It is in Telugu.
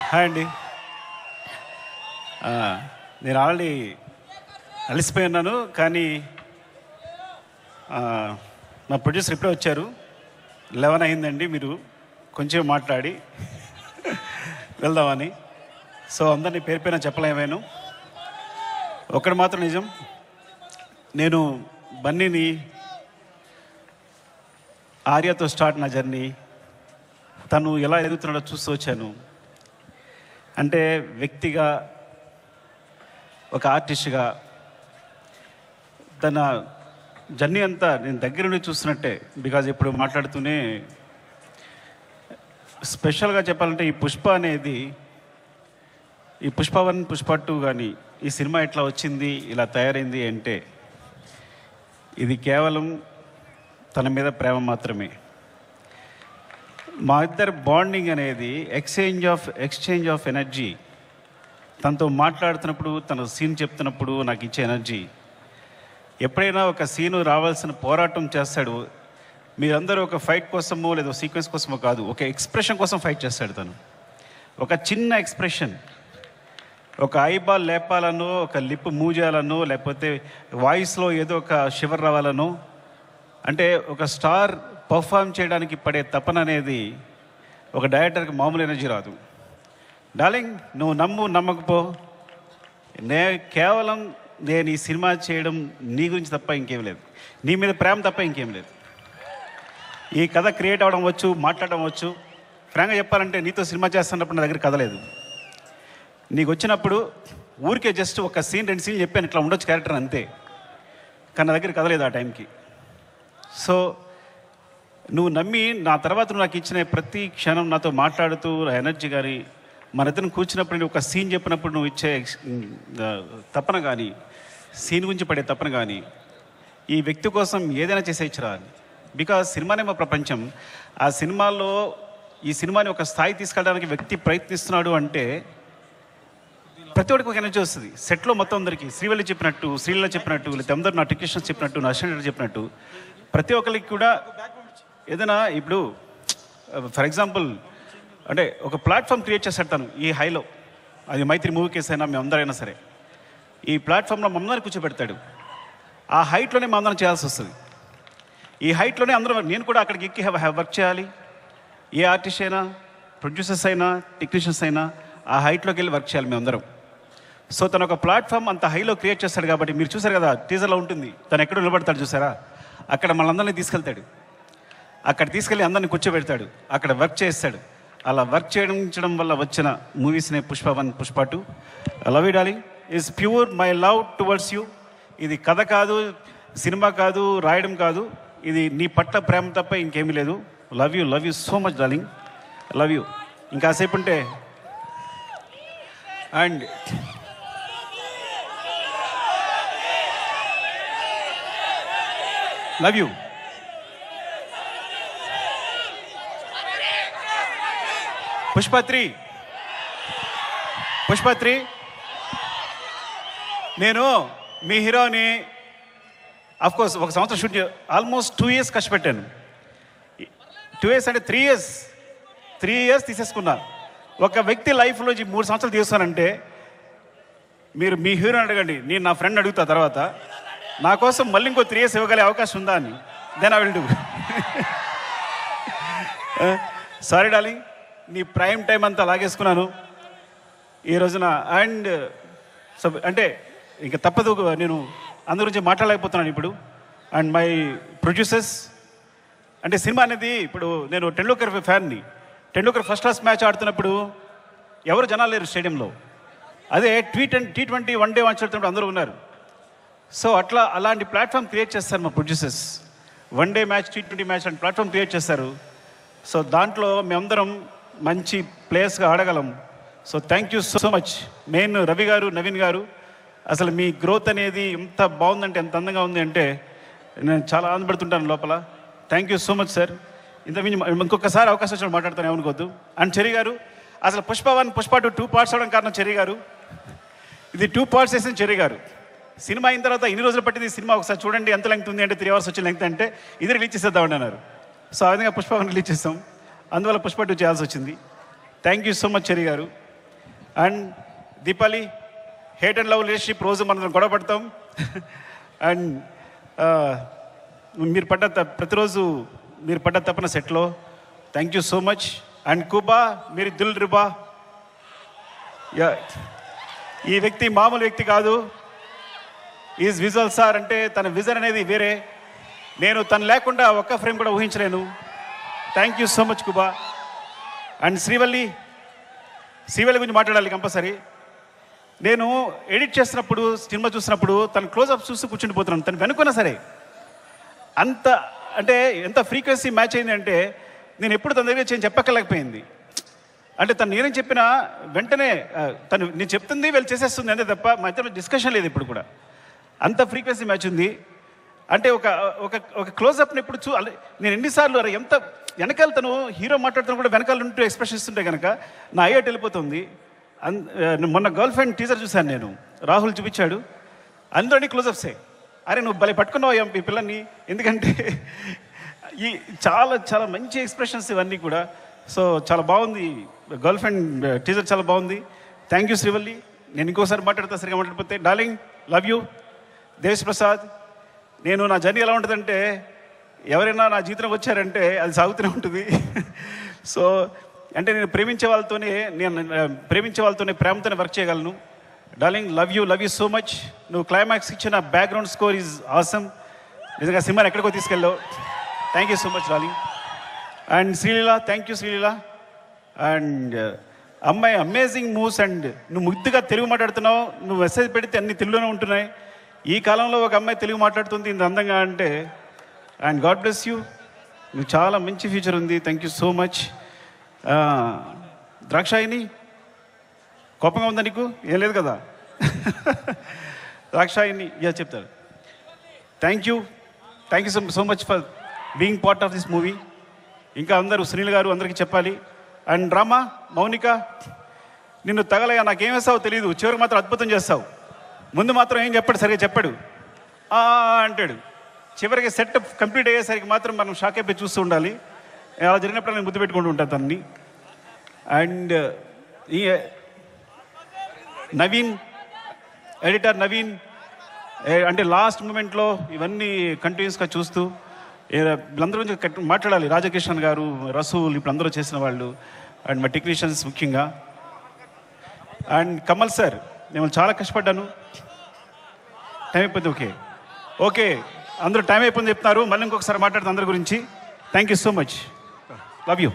హాయ్ అండి. నేను ఆల్రెడీ అలసిపోయి ఉన్నాను, కానీ మా ప్రొడ్యూసర్ ఇప్పుడే వచ్చారు. 11 అయిందండి, మీరు కొంచెం మాట్లాడి వెళ్దామని. సో అందరినీ పేరు పైన చెప్పలేమేను. ఒకటి మాత్రం నిజం, నేను బన్నీని ఆర్యతో స్టార్ట్ నా జర్నీ, తను ఎలా ఎదుగుతున్నాడో చూస్తూ వచ్చాను. అంటే వ్యక్తిగా, ఒక ఆర్టిస్ట్గా తన జర్నీ అంతా నేను దగ్గర నుండి చూస్తున్నట్టే. బికాజ్ ఇప్పుడు మాట్లాడుతూనే స్పెషల్గా చెప్పాలంటే ఈ పుష్ప అనేది, ఈ పుష్ప 1, పుష్ప 2 కానీ ఈ సినిమా ఎట్లా వచ్చింది, ఇలా తయారైంది అంటే ఇది కేవలం తన మీద ప్రేమ మాత్రమే. మా ఇద్దరు బాండింగ్ అనేది ఎక్స్చేంజ్ ఆఫ్ ఎనర్జీ. తనతో మాట్లాడుతున్నప్పుడు, తన సీన్ చెప్తున్నప్పుడు నాకు ఇచ్చే ఎనర్జీ. ఎప్పుడైనా ఒక సీను రావాల్సిన పోరాటం చేస్తాడు. మీరందరూ ఒక ఫైట్ కోసమో లేదా సీక్వెన్స్ కోసమో కాదు, ఒక ఎక్స్ప్రెషన్ కోసం ఫైట్ చేస్తాడు తను. ఒక చిన్న ఎక్స్ప్రెషన్, ఒక ఐబాల్ లేపాలనో, ఒక లిప్ మూవ్ చేయాలనో, లేకపోతే వాయిస్లో ఏదో ఒక షివర్ రావాలనో, అంటే ఒక స్టార్ పర్ఫామ్ చేయడానికి పడే తపన అనేది ఒక డైరెక్టర్కి మామూలు ఎనర్జీ రాదు. డార్లింగ్, నువ్వు నమ్మకపో, కేవలం నేను ఈ సినిమా చేయడం నీ గురించి తప్ప ఇంకేం లేదు, నీ మీద ప్రేమ తప్ప ఇంకేం లేదు. ఈ కథ క్రియేట్ అవ్వడం వచ్చు, మాట్లాడడం వచ్చు. ఫ్రాంక్గా చెప్పాలంటే నీతో సినిమా చేస్తున్నప్పుడు నా దగ్గర కథ లేదు. నీకు వచ్చినప్పుడు ఊరికే జస్ట్ ఒక సీన్ 2 సీన్లు చెప్పాను, ఇట్లా ఉండొచ్చు క్యారెక్టర్ అంతే, కానీ నా దగ్గర కథ లేదు ఆ టైంకి. సో నువ్వు నమ్మి నా తర్వాత నువ్వు నాకు ఇచ్చిన ప్రతి క్షణం నాతో మాట్లాడుతూ ఎనర్జీ కానీ, మన ఇద్దరం కూర్చున్నప్పుడు ఒక సీన్ చెప్పినప్పుడు నువ్వు ఇచ్చే తపన కానీ, సీన్ గురించి పడే తపన కానీ, ఈ వ్యక్తి కోసం ఏదైనా చేసేయచ్చురా అని. బికాజ్ సినిమానే మా ప్రపంచం. ఆ సినిమాలో ఈ సినిమాని ఒక స్థాయి తీసుకెళ్ళడానికి వ్యక్తి ప్రయత్నిస్తున్నాడు అంటే ప్రతి ఒక్కరికి ఒక ఎనర్జీ వస్తుంది. సెట్లో మొత్తం అందరికీ శ్రీవల్లి చెప్పినట్టు, శ్రీలీల చెప్పినట్టు, లేదా అందరూ నా టెక్నీషియన్స్ చెప్పినట్టు, నా అసిస్టెంట్ చెప్పినట్టు, ప్రతి ఒక్కరికి కూడా ఏదైనా ఇప్పుడు ఫర్ ఎగ్జాంపుల్ అంటే ఒక ప్లాట్ఫామ్ క్రియేట్ చేస్తాడు తను ఈ హైలో. అది మైత్రి మూవీ కేసు అయినా మేమందరైనా సరే ఈ ప్లాట్ఫామ్లో మమ్మల్ని కూర్చోబెడతాడు. ఆ హైట్లోనే మా అందరం చేయాల్సి వస్తుంది. ఈ హైట్లోనే అందరూ, నేను కూడా అక్కడికి ఎక్కి వర్క్ చేయాలి. ఏ ఆర్టిస్ట్ అయినా, ప్రొడ్యూసర్స్ అయినా, టెక్నీషియన్స్ అయినా ఆ హైట్లోకి వెళ్ళి వర్క్ చేయాలి మేమందరం. సో తను ఒక ప్లాట్ఫామ్ అంత హైలో క్రియేట్ చేస్తాడు కాబట్టి మీరు చూసారు కదా, టీజర్లో ఉంటుంది, తను ఎక్కడ నిలబడతాడు చూసారా, అక్కడ మనందరినీ తీసుకెళ్తాడు. అక్కడ తీసుకెళ్ళి అందరిని కూర్చోబెడతాడు, అక్కడ వర్క్ చేస్తాడు. అలా వర్క్ చేయడం వల్ల వచ్చిన మూవీస్నే Pushpa 1, Pushpa 2. Love you darling is pure my love towards you. ఇది కథ కాదు, సినిమా కాదు, రాయడం కాదు, ఇది నీ పట్ల ప్రేమ తప్ప ఇంకేమీ లేదు. Love you so much darling, love you. ఇంకాసేపు ఉంటే అండ్ లవ్ యూ. పుష్ప 3 నేను మీ హీరోని అఫ్కోర్స్ ఒక సంవత్సరం షూట్ ఆల్మోస్ట్ 2 years కష్టపెట్టాను. 2 years అంటే 3 years తీసేసుకున్నా. ఒక వ్యక్తి లైఫ్లో 3 సంవత్సరాలు తీస్తానంటే మీరు మీ హీరోని అడగండి, నేను నా ఫ్రెండ్ అడుగుతా తర్వాత నా కోసం మళ్ళీ ఇంకో 3 years ఇవ్వగలే అవకాశం ఉందా అని. Then I will do. Sorry darling, నీ ప్రైమ్ టైం అంతా లాగేసుకున్నాను ఈ రోజున. అండ్ సో అంటే ఇంకా తప్పదు, నేను అందరి గురించి మాట్లాడలేకపోతున్నాను ఇప్పుడు. అండ్ మై ప్రొడ్యూసర్స్, అంటే సినిమా అనేది ఇప్పుడు నేను టెండూల్కర్ ఫ్యాన్ని. టెండూల్కర్ ఫస్ట్ క్లాస్ మ్యాచ్ ఆడుతున్నప్పుడు ఎవరు జనాలు లేరు స్టేడియంలో. అదే T20 1 డే మ్యాచ్ ఆడుతున్నప్పుడు అందరూ ఉన్నారు. సో అలాంటి ప్లాట్ఫామ్ క్రియేట్ చేస్తారు మా producers. 1 day match, T20 match లాంటి ప్లాట్ఫామ్ క్రియేట్ చేస్తారు. సో దాంట్లో మేమందరం మంచి ప్లేయర్స్గా ఆడగలం. So thank you so much. Main Ravi garu, Naveen గారు, అసలు మీ గ్రోత్ అనేది ఎంత బాగుందంటే, ఎంత అందంగా ఉంది అంటే నేను చాలా ఆనందపడుతుంటాను లోపల. Thank you so much sir. ఇంకొకసారి అవకాశం వచ్చినప్పుడు మాట్లాడతాను, ఏమనుకోవద్దు. అండ్ చెర్రీ గారు, అసలు పుష్ప 1, పుష్ప 2 parts అవడం కారణం చెర్రీ గారు. ఇది 2 parts వేసిన చెర్రీ గారు. సినిమా అయిన తర్వాత ఇన్ని రోజులు పట్టింది సినిమా, ఒకసారి చూడండి ఎంత లెంగ్త్ ఉంది అంటే 3 hours వచ్చిన లెంగ్త్ అంటే ఇది రిలీజ్ చేసేద్దామని అన్నారు. సో ఆ విధంగా పుష్ప 1 రిలీజ్ చేస్తాం, అందువల్ల పుష్ప 2 చేయాల్సి వచ్చింది. Thank you so much Cherry garu. And Deepali, hate and love relationship రోజు మనం గొడవ పడతాం. అండ్ మీరు ప్రతిరోజు మీరు పడ్డ తప్పన సెట్లో. Thank you so much. And కుబా, మీరు దిల్ రుబా. ఈ వ్యక్తి మామూలు వ్యక్తి కాదు. ఈజ్ విజువల్ సార్ అంటే తన విజన్ అనేది వేరే. నేను తను లేకుండా ఒక్క ఫ్రేమ్ కూడా ఊహించలేను. Thank you so much Kuba. And Srivalli గురించి మాట్లాడాలి కంపల్సరీ. నేను ఎడిట్ చేస్తున్నప్పుడు, సినిమా చూసినప్పుడు తను క్లోజ్అప్ చూస్తూ కూర్చుండిపోతున్నాను. తను వెనుకున్నా సరే అంత అంటే ఎంత ఫ్రీక్వెన్సీ మ్యాచ్ అయింది అంటే నేను ఎప్పుడు తన దగ్గర చెప్పక్కర్లేకపోయింది. అంటే తను నేనేం చెప్పినా వెంటనే తను నేను చెప్తుంది వీళ్ళు చేసేస్తుంది అంతే తప్ప మా ఇద్దరు డిస్కషన్ లేదు ఇప్పుడు కూడా. అంత ఫ్రీక్వెన్సీ మ్యాచ్ ఉంది. అంటే ఒక ఒక ఒక క్లోజ్అప్ని ఎప్పుడు నేను ఎన్నిసార్లు ఎంత వెనకాల తను హీరో మాట్లాడుతున్నా కూడా వెనకాల ఉంటూ ఎక్స్ప్రెషన్ ఇస్తుంటే కనుక నా అయ్యట్ వెళ్ళిపోతుంది. మొన్న గర్ల్ ఫ్రెండ్ టీజర్ చూశాను నేను, రాహుల్ చూపించాడు, అందులోని క్లోజ్అప్సే. అరే నువ్వు భలే పట్టుకున్నావు ఈ పిల్లల్ని, ఎందుకంటే ఈ చాలా చాలా మంచి ఎక్స్ప్రెషన్స్ ఇవన్నీ కూడా. సో చాలా బాగుంది గర్ల్ ఫ్రెండ్ టీజర్, చాలా బాగుంది. Thank you Srivalli. నేను ఇంకోసారి మాట్లాడతా సరిగా మాట్లాడిపోతే. Darling, love you. Desh Prasad, నేను నా జర్నీ ఎలా ఉంటుందంటే ఎవరైనా నా జీవితంలోకి వచ్చారంటే అది సాగుతూనే ఉంటుంది. సో అంటే నేను ప్రేమించే వాళ్ళతోనే ప్రేమతోనే వర్క్ చేయగలను. Darling, love you so much. నువ్వు క్లైమాక్స్ ఇచ్చిన బ్యాక్గ్రౌండ్ స్కోర్ ఈజ్ ఆసమ్. నిజంగా సినిమాని ఎక్కడికో తీసుకెళ్ళావు. Thank you so much darling. And Sreeleela, thank you Sreeleela. And అమ్మాయి అమేజింగ్ మూవ్స్. అండ్ నువ్వు ముద్దుగా తెలుగు మాట్లాడుతున్నావు. నువ్వు మెసేజ్ పెడితే అన్ని తెలుగులోనే ఉంటున్నాయి. ఈ కాలంలో ఒక అమ్మాయి తెలుగు మాట్లాడుతుంది ఇంత అందంగా అంటే, అండ్ గాడ్ బ్లెస్ యూ. నువ్వు చాలా మంచి ఫ్యూచర్ ఉంది. Thank you so much. Drakshayani, కోపంగా ఉందా నీకు? ఏం లేదు కదా. ద్రాక్షాయిని చెప్తారు. Thank you so much for being part of this movie. ఇంకా అందరూ సునీల్ గారు అందరికీ చెప్పాలి. అండ్ రామా, మౌనిక, నిన్ను తగలయ్యా నాకేం వేస్తావో తెలియదు, చివరికి మాత్రం అద్భుతం చేస్తావు. ముందు మాత్రం ఏం చెప్పాడు, సరిగా చెప్పాడు అంటాడు. చివరికి సెట్ కంప్లీట్ అయ్యేసరికి మాత్రం మనం షాక్ అయిపోయి చూస్తూ ఉండాలి. అలా జరిగినప్పుడు నేను ముద్దు పెట్టుకుంటూ ఉంటాను తనని. అండ్ ఈ నవీన్, ఎడిటర్ నవీన్, అంటే లాస్ట్ మూమెంట్లో ఇవన్నీ కంటిన్యూస్గా చూస్తూ వీళ్ళందరూ గురించి మాట్లాడాలి. రాజకిషన్ గారు, రసూల్, ఇప్పుడు అందరూ చేసిన వాళ్ళు, అండ్ మా టెక్నీషియన్స్ ముఖ్యంగా. అండ్ కమల్ సార్, నేను చాలా కష్టపడ్డాను. టైం అయిపోయింది. ఓకే అందరూ టైం అయిపోయింది చెప్తున్నారు. మళ్ళీ ఇంకొకసారి మాట్లాడుతాను అందరి గురించి. Thank you so much. Love you.